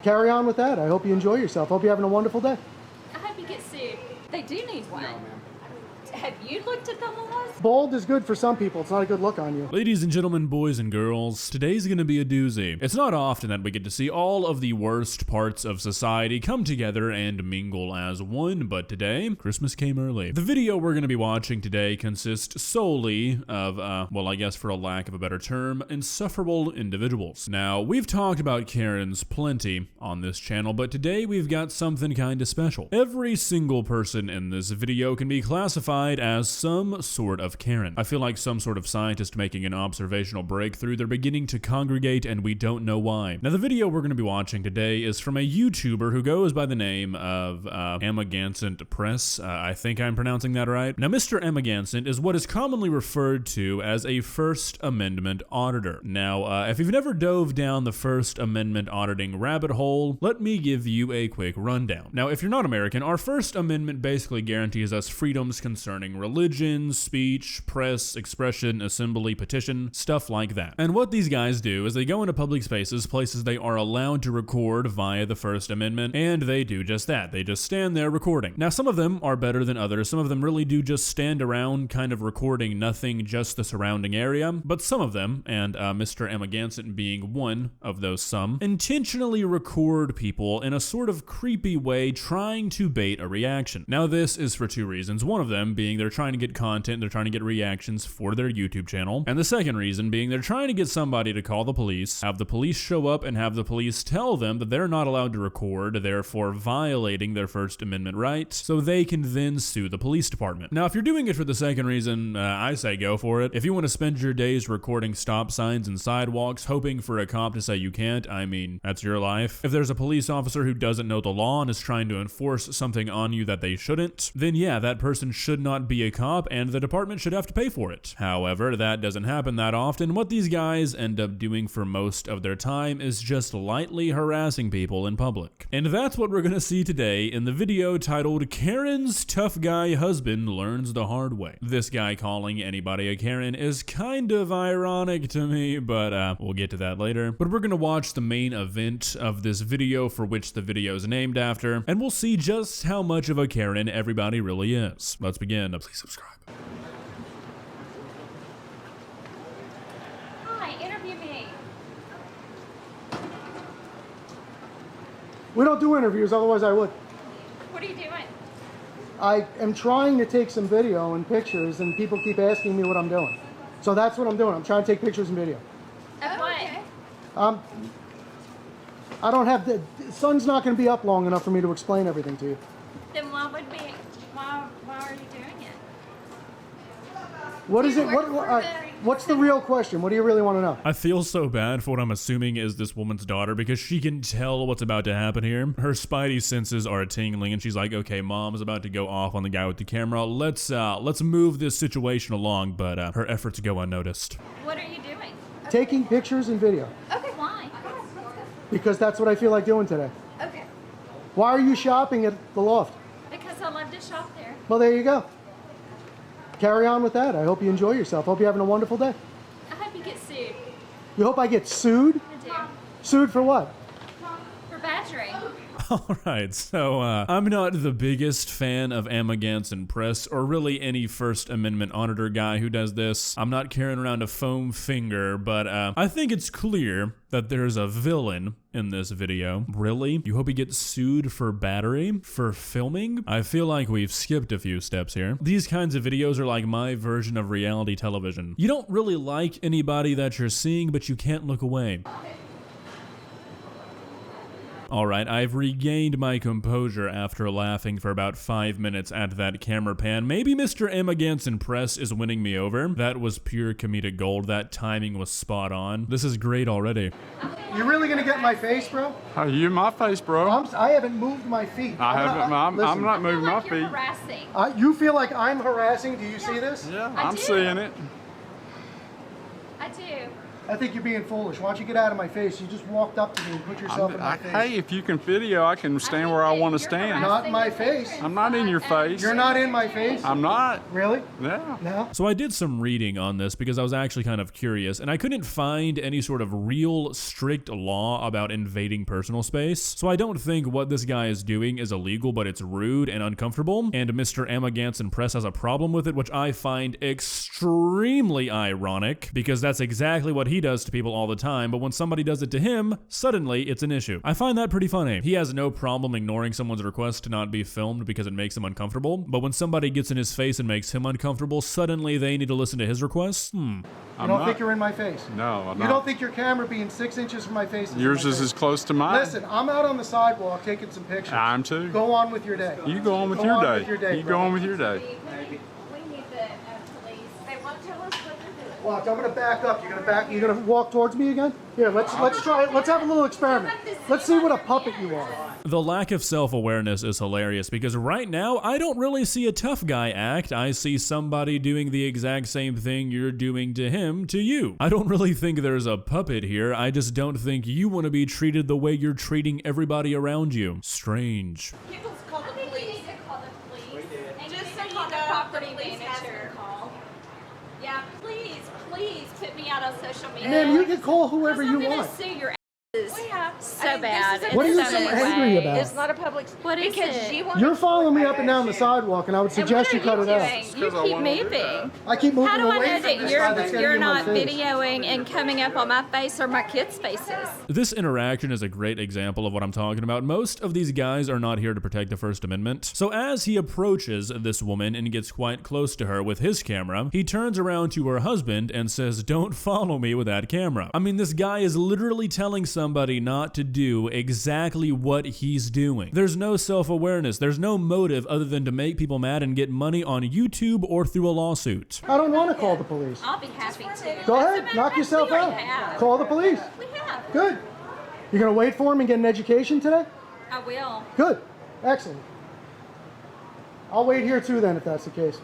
Carry on with that. I hope you enjoy yourself. Hope you're having a wonderful day. I hope you get sued. They do need one. Have you looked at the laws? Bald is good for some people. It's not a good look on you. Ladies and gentlemen, boys and girls, today's gonna be a doozy. It's not often that we get to see all of the worst parts of society come together and mingle as one, but today, Christmas came early. The video we're gonna be watching today consists solely of, well, I guess for a lack of a better term, insufferable individuals. Now, we've talked about Karens plenty on this channel, but today we've got something kinda special. Every single person in this video can be classified as some sort of Karen. I feel like some sort of scientist making an observational breakthrough. They're beginning to congregate and we don't know why. Now, the video we're going to be watching today is from a YouTuber who goes by the name of Amagansett Press. I think I'm pronouncing that right. Now, Mr. Amagansett is what is commonly referred to as a First Amendment auditor. Now, if you've never dove down the First Amendment auditing rabbit hole, let me give you a quick rundown. Now, if you're not American, our First Amendment basically guarantees us freedoms concerning religion, speech, press, expression, assembly, petition, stuff like that. And what these guys do is they go into public spaces, places they are allowed to record via the First Amendment, and they do just that. They just stand there recording. Now, some of them are better than others. Some of them really do just stand around kind of recording nothing, just the surrounding area. But some of them, and Mr. Amagansett being one of those some, intentionally record people in a sort of creepy way, trying to bait a reaction. Now, this is for two reasons. One of them being they're trying to get content, they're trying to get reactions for their YouTube channel. And the second reason being they're trying to get somebody to call the police, have the police show up and have the police tell them that they're not allowed to record, therefore violating their First Amendment rights, so they can then sue the police department. Now, if you're doing it for the second reason, I say go for it. If you want to spend your days recording stop signs and sidewalks, hoping for a cop to say you can't, I mean, that's your life. If there's a police officer who doesn't know the law and is trying to enforce something on you that they shouldn't, then yeah, that person should not be a cop and the department should have to pay for it. However, that doesn't happen that often. What these guys end up doing for most of their time is just lightly harassing people in public. And that's what we're gonna see today in the video titled Karen's Tough Guy Husband Learns the Hard Way. This guy calling anybody a Karen is kind of ironic to me, but we'll get to that later. But we're gonna watch the main event of this video for which the video is named after, and we'll see just how much of a Karen everybody really is. Let's begin. Please subscribe. Hi, interview me. We don't do interviews, otherwise I would. What are you doing? I am trying to take some video and pictures, and people keep asking me what I'm doing. So that's what I'm doing. I'm trying to take pictures and video. Of what? Okay. I don't have the sun's not going to be up long enough for me to explain everything to you. Then why are you doing it? What is it? What's the real question? What do you really want to know? I feel so bad for what I'm assuming is this woman's daughter because she can tell what's about to happen here. Her spidey senses are tingling and she's like, okay, mom's about to go off on the guy with the camera. Let's move this situation along, but her efforts go unnoticed. What are you doing? Taking pictures and video. Okay, why? Because that's what I feel like doing today. Okay. Why are you shopping at the loft? Because I love to shop there. Well, there you go. Carry on with that. I hope you enjoy yourself. Hope you're having a wonderful day. I hope you get sued. You hope I get sued? I do. Sued for what? For badgering. Alright, so I'm not the biggest fan of Amagansett Press or really any First Amendment auditor guy who does this. I'm not carrying around a foam finger, but I think it's clear that there's a villain in this video. Really? You hope he gets sued for battery? For filming? I feel like we've skipped a few steps here. These kinds of videos are like my version of reality television. You don't really like anybody that you're seeing, but you can't look away. Alright, I've regained my composure after laughing for about 5 minutes at that camera pan. Maybe Mr. Amagansett Press is winning me over. That was pure comedic gold. That timing was spot on. This is great already. You really gonna get in my face, bro? Are you in my face, bro? I haven't moved my feet. I'm not moving my Like you're feet. harassing. You feel like I'm harassing? Do you see this? Yeah, I I'm do. seeing it. I do. I think you're being foolish. Why don't you get out of my face? You just walked up to me and put yourself in my face. Hey, if you can video, I can stand where I want to stand. Not in my face. I'm not in your face. You're not in my face? I'm not. Really? Yeah. No? So I did some reading on this because I was actually kind of curious, and I couldn't find any sort of real strict law about invading personal space. So I don't think what this guy is doing is illegal, but it's rude and uncomfortable, and Mr. Amagansett Press has a problem with it, which I find extremely ironic, because that's exactly what he does to people all the time, but when somebody does it to him, suddenly it's an issue. I find that pretty funny. He has no problem ignoring someone's request to not be filmed because it makes him uncomfortable, but when somebody gets in his face and makes him uncomfortable, suddenly they need to listen to his requests? You don't think you're in my face? No, I'm not. You don't think your camera being 6 inches from my face is Yours is as close to mine. Listen, I'm out on the sidewalk taking some pictures. I'm too. Go on with your day. You go on with your day. You go on with your day. We need the police. They won't tell us what to do. Watch, I'm gonna back up. You're gonna walk towards me again? Here, let's try it. Let's have a little experiment. Let's see what a puppet you are. The lack of self-awareness is hilarious because right now, I don't really see a tough guy act. I see somebody doing the exact same thing you're doing to him, to you. I don't really think there's a puppet here. I just don't think you want to be treated the way you're treating everybody around you. Strange. People call the police. You need to call the police. And just so you know, the property manager. Yeah, please put me out on social media. Ma'am, you can call whoever you I'm gonna want. sue your So bad. What are you in so many angry ways. about? It's not a public. What is because it? you want. You're following me up and down the sidewalk, and I would suggest you cut it out. You keep moving. I keep moving How do I away know from that this guy that's getting you're in my not face. videoing and coming up on my face or my kids' faces? This interaction is a great example of what I'm talking about. Most of these guys are not here to protect the First Amendment. So as he approaches this woman and gets quite close to her with his camera, he turns around to her husband and says, "Don't follow me with that camera." I mean, this guy is literally telling somebody not to do exactly what he's doing. There's no self-awareness. There's no motive other than to make people mad and get money on YouTube or through a lawsuit. I don't want to call the police. I'll be happy to. Go As a ahead, matter knock of fact, yourself we already out. have. Call the police. We have. Good. You're gonna wait for him and get an education today? I will. Good. Excellent. I'll wait here too then if that's the case.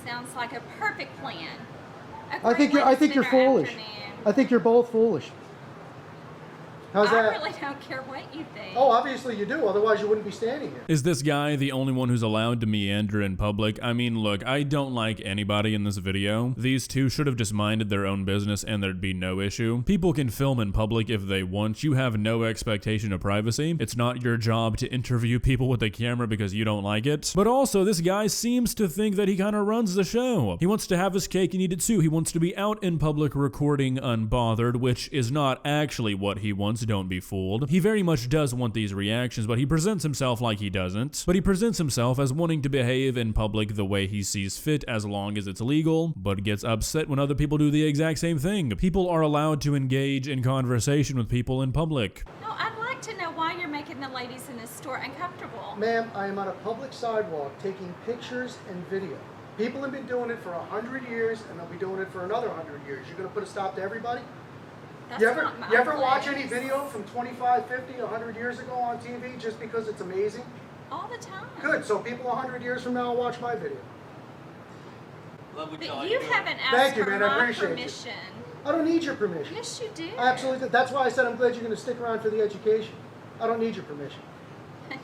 Sounds like a perfect plan. A I think great you're way to spend our foolish. afternoon. I think you're both foolish. How's I that? really don't care what you think. Oh, obviously you do, otherwise you wouldn't be standing here. Is this guy the only one who's allowed to meander in public? I mean, look, I don't like anybody in this video. These two should have just minded their own business and there'd be no issue. People can film in public if they want. You have no expectation of privacy. It's not your job to interview people with a camera because you don't like it. But also, this guy seems to think that he kind of runs the show. He wants to have his cake and eat it too. He wants to be out in public recording unbothered, which is not actually what he wants. Don't be fooled. He very much does want these reactions, but he presents himself like he doesn't. But he presents himself as wanting to behave in public the way he sees fit as long as it's legal, but gets upset when other people do the exact same thing. People are allowed to engage in conversation with people in public. No, I'd like to know why you're making the ladies in this store uncomfortable. Ma'am, I am on a public sidewalk taking pictures and video. People have been doing it for 100 years and they'll be doing it for another 100 years. You're gonna put a stop to everybody? That's You ever not my watch place. any video from 25, 50, 100 years ago on TV just because it's amazing? All the time. Good, so people 100 years from now will watch my video. But you haven't asked Thank you, for man, I my appreciate you. permission. I don't need your permission. Yes, you do. Absolutely. That's why I said I'm glad you're going to stick around for the education. I don't need your permission.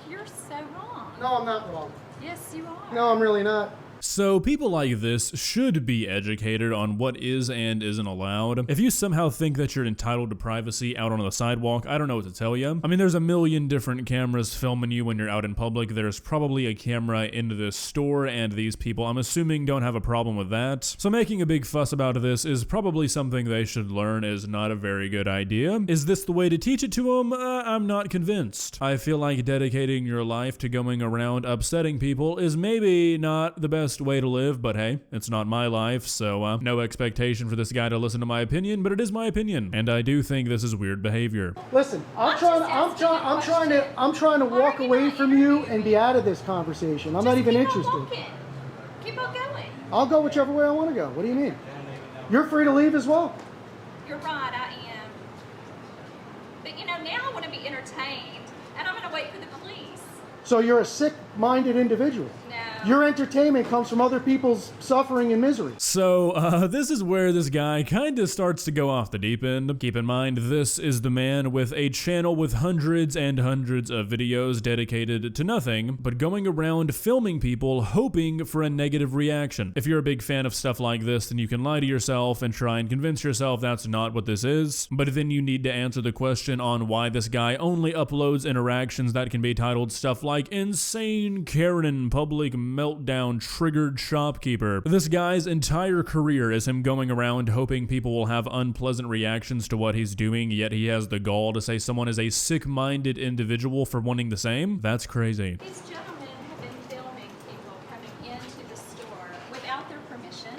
You're so wrong. No, I'm not wrong. Yes, you are. No, I'm really not. So people like this should be educated on what is and isn't allowed. If you somehow think that you're entitled to privacy out on the sidewalk, I don't know what to tell you. I mean, there's a million different cameras filming you when you're out in public. There's probably a camera in this store, and these people, I'm assuming, don't have a problem with that. So making a big fuss about this is probably something they should learn is not a very good idea. Is this the way to teach it to them? I'm not convinced. I feel like dedicating your life to going around upsetting people is maybe not the best way to live, but hey, it's not my life, so no expectation for this guy to listen to my opinion, but it is my opinion, and I do think this is weird behavior. Listen, I'm trying to walk away from you and be out of this conversation. I'm not even interested. Keep on going. I'll go whichever way I want to go. What do you mean? You're free to leave as well. You're right, I am. But you know, now I want to be entertained, and I'm going to wait for the police. So you're a sick-minded individual. No. Your entertainment comes from other people's suffering and misery. So, this is where this guy kind of starts to go off the deep end. Keep in mind, this is the man with a channel with hundreds and hundreds of videos dedicated to nothing but going around filming people hoping for a negative reaction. If you're a big fan of stuff like this, then you can lie to yourself and try and convince yourself that's not what this is. But then you need to answer the question on why this guy only uploads interactions that can be titled stuff like insane Karen public meltdown triggered shopkeeper. This guy's entire career is him going around hoping people will have unpleasant reactions to what he's doing, yet he has the gall to say someone is a sick-minded individual for wanting the same? That's crazy. These gentlemen have been filming people coming into the store without their permission.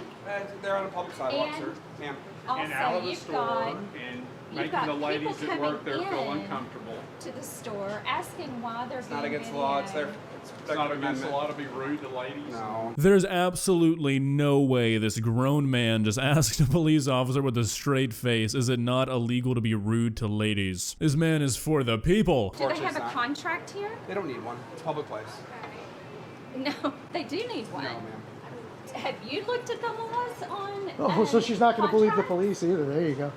They're on a public sidewalk, And- sir. Ma'am. Also, and out of the you've store got and you've making got the ladies people at work there coming feel in uncomfortable. to the store asking why they're It's being not against the law. It's videoed. their. It's not against the law to be rude to ladies. No. There's absolutely no way this grown man just asked a police officer with a straight face, is it not illegal to be rude to ladies? This man is for the people. Do they have a Unfortunately, it's not. contract here? They don't need one. It's a public place. No, they do need one. No, ma'am. Have you looked at the laws on? Oh, so she's not going to believe the contracts? police either. There you go.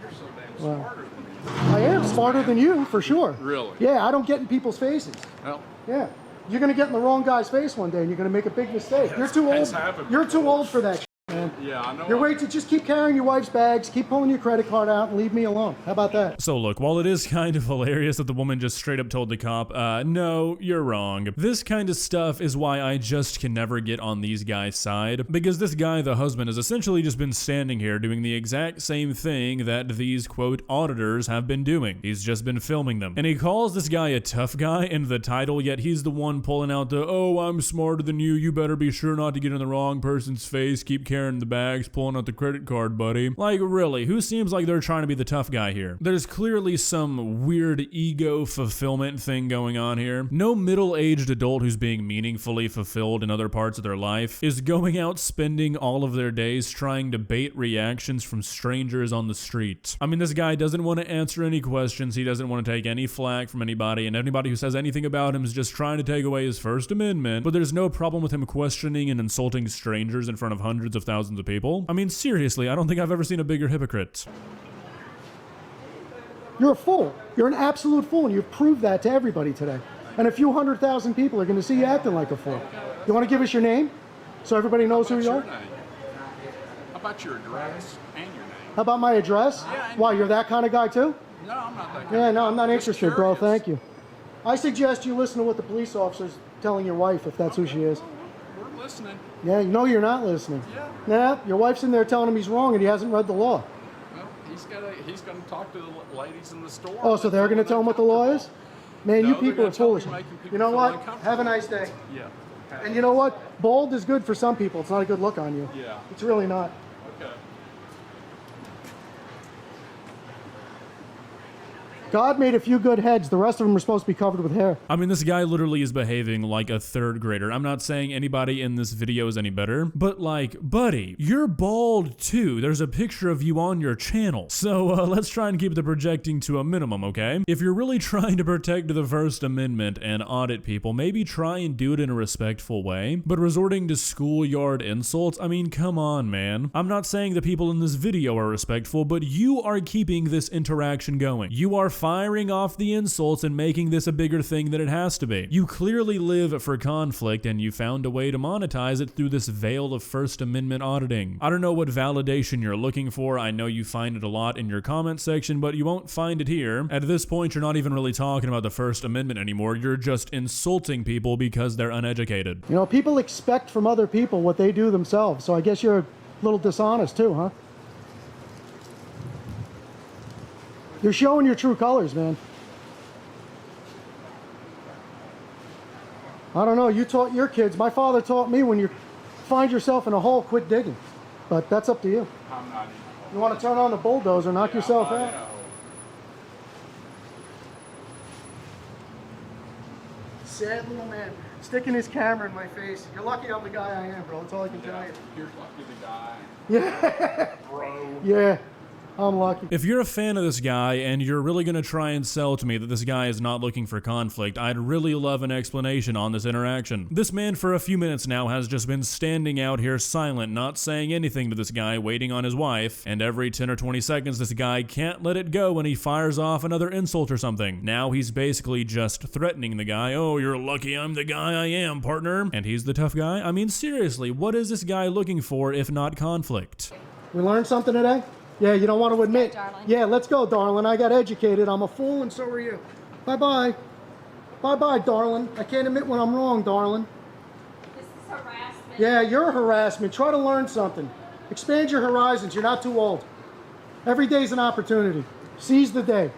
You're so damn Wow. smarter than me. I am smarter than you, for sure. Really? Yeah, I don't get in people's faces. Well, Yeah. You're going to get in the wrong guy's face one day and you're going to make a big mistake. You're too Has old. happened You're too before. old for that, man. yeah, I know. You're way to just keep carrying your wife's bags, keep pulling your credit card out, and leave me alone. How about that? So look, while it is kind of hilarious that the woman just straight up told the cop, no, you're wrong. This kind of stuff is why I just can never get on these guys' side. Because this guy, the husband, has essentially just been standing here doing the exact same thing that these, quote, auditors have been doing. He's just been filming them. And he calls this guy a tough guy in the title, yet he's the one pulling out the, oh, I'm smarter than you better be sure not to get in the wrong person's face, keep carrying the bags, pulling out the credit card, buddy. Like, really, who seems like they're trying to be the tough guy here? There's clearly some weird ego fulfillment thing going on here. No middle-aged adult who's being meaningfully fulfilled in other parts of their life is going out spending all of their days trying to bait reactions from strangers on the street. I mean, this guy doesn't want to answer any questions, he doesn't want to take any flack from anybody, and anybody who says anything about him is just trying to take away his First Amendment, but there's no problem with him questioning and insulting strangers in front of hundreds of thousands of people. I mean, seriously, I don't think I've ever seen a bigger hypocrite. You're a fool. You're an absolute fool, and you've proved that to everybody today. And a few 100,000 people are going to see you acting like a fool. You want to give us your name so everybody knows who What's you your are? name? How about your address and your name? How about my address? Yeah. Why, you're that kind of guy too? No, I'm not that guy. Yeah, no, I'm not Just interested, bro. curious. Thank you. I suggest you listen to what the police officer's telling your wife, if that's who she is. We're listening. Yeah, you know you're not listening. Yeah. Nah, your wife's in there telling him he's wrong and he hasn't read the law. Well, he's going to talk to the ladies in the store. Oh, so they're going to tell him what the law is? Man, No, you they're people gonna are tell foolish. me making people You know feel what? uncomfortable. Have a nice day. Yeah. And you know what? Bald is good for some people. It's not a good look on you. Yeah. It's really not. Okay. God made a few good heads. The rest of them are supposed to be covered with hair. I mean, this guy literally is behaving like a third grader. I'm not saying anybody in this video is any better, but like, buddy, you're bald too. There's a picture of you on your channel. So let's try and keep the projecting to a minimum, okay? If you're really trying to protect the First Amendment and audit people, maybe try and do it in a respectful way. But resorting to schoolyard insults, I mean, come on, man. I'm not saying the people in this video are respectful, but you are keeping this interaction going. You are firing off the insults and making this a bigger thing than it has to be. You clearly live for conflict and you found a way to monetize it through this veil of First Amendment auditing. I don't know what validation you're looking for. I know you find it a lot in your comment section, but you won't find it here. At this point, you're not even really talking about the First Amendment anymore. You're just insulting people because they're uneducated. You know, people expect from other people what they do themselves. So I guess you're a little dishonest too, huh? You're showing your true colors, man. I don't know. You taught your kids. My father taught me when you find yourself in a hole, quit digging. But that's up to you. I'm not even. You want to turn on the bulldozer, knock yourself I'm not out. in a hole. Sad little man, sticking his camera in my face. You're lucky I'm the guy I am, bro. That's all I can tell Yeah, you. you're lucky the guy. Yeah. Bro. Yeah. I'm lucky. If you're a fan of this guy and you're really gonna try and sell to me that this guy is not looking for conflict, I'd really love an explanation on this interaction. This man for a few minutes now has just been standing out here silent, not saying anything to this guy, waiting on his wife, and every 10 or 20 seconds this guy can't let it go when he fires off another insult or something. Now he's basically just threatening the guy. Oh, you're lucky I'm the guy I am, partner. And he's the tough guy? I mean, seriously, what is this guy looking for if not conflict? We learned something today? Yeah, you don't want to admit. darling. Yeah, let's go, darling. I got educated. I'm a fool, and so are you. Bye-bye. Bye-bye, darling. I can't admit when I'm wrong, darling. This is harassment. Yeah, you're harassment. Try to learn something. Expand your horizons. You're not too old. Every day's an opportunity. Seize the day.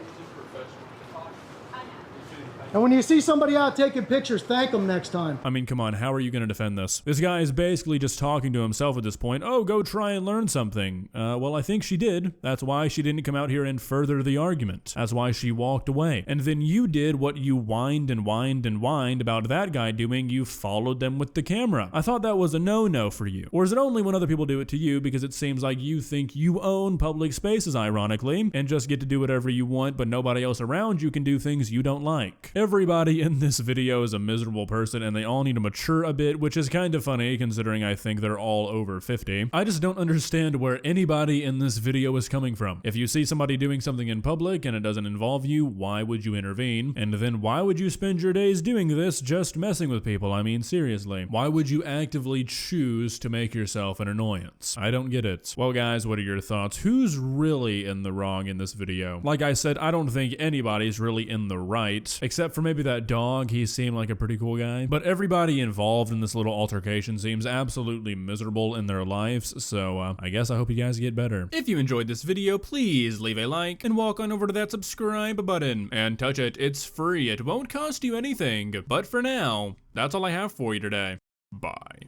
And when you see somebody out taking pictures, thank them next time. I mean, come on, how are you going to defend this? This guy is basically just talking to himself at this point. Oh, go try and learn something. Well, I think she did. That's why she didn't come out here and further the argument. That's why she walked away. And then you did what you whined and whined and whined about that guy doing. You followed them with the camera. I thought that was a no-no for you. Or is it only when other people do it to you because it seems like you think you own public spaces, ironically, and just get to do whatever you want, but nobody else around you can do things you don't like? Everybody in this video is a miserable person and they all need to mature a bit, which is kind of funny considering I think they're all over 50. I just don't understand where anybody in this video is coming from. If you see somebody doing something in public and it doesn't involve you, why would you intervene? And then why would you spend your days doing this just messing with people? I mean, seriously. Why would you actively choose to make yourself an annoyance? I don't get it. Well, guys, what are your thoughts? Who's really in the wrong in this video? Like I said, I don't think anybody's really in the right, except for maybe that dog. He seemed like a pretty cool guy. But everybody involved in this little altercation seems absolutely miserable in their lives, so I guess I hope you guys get better. If you enjoyed this video, please leave a like and walk on over to that subscribe button and touch it. It's free. It won't cost you anything. But for now, that's all I have for you today. Bye.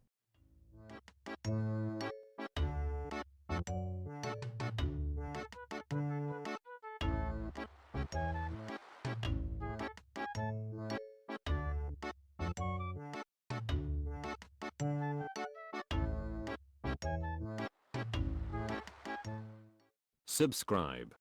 Subscribe.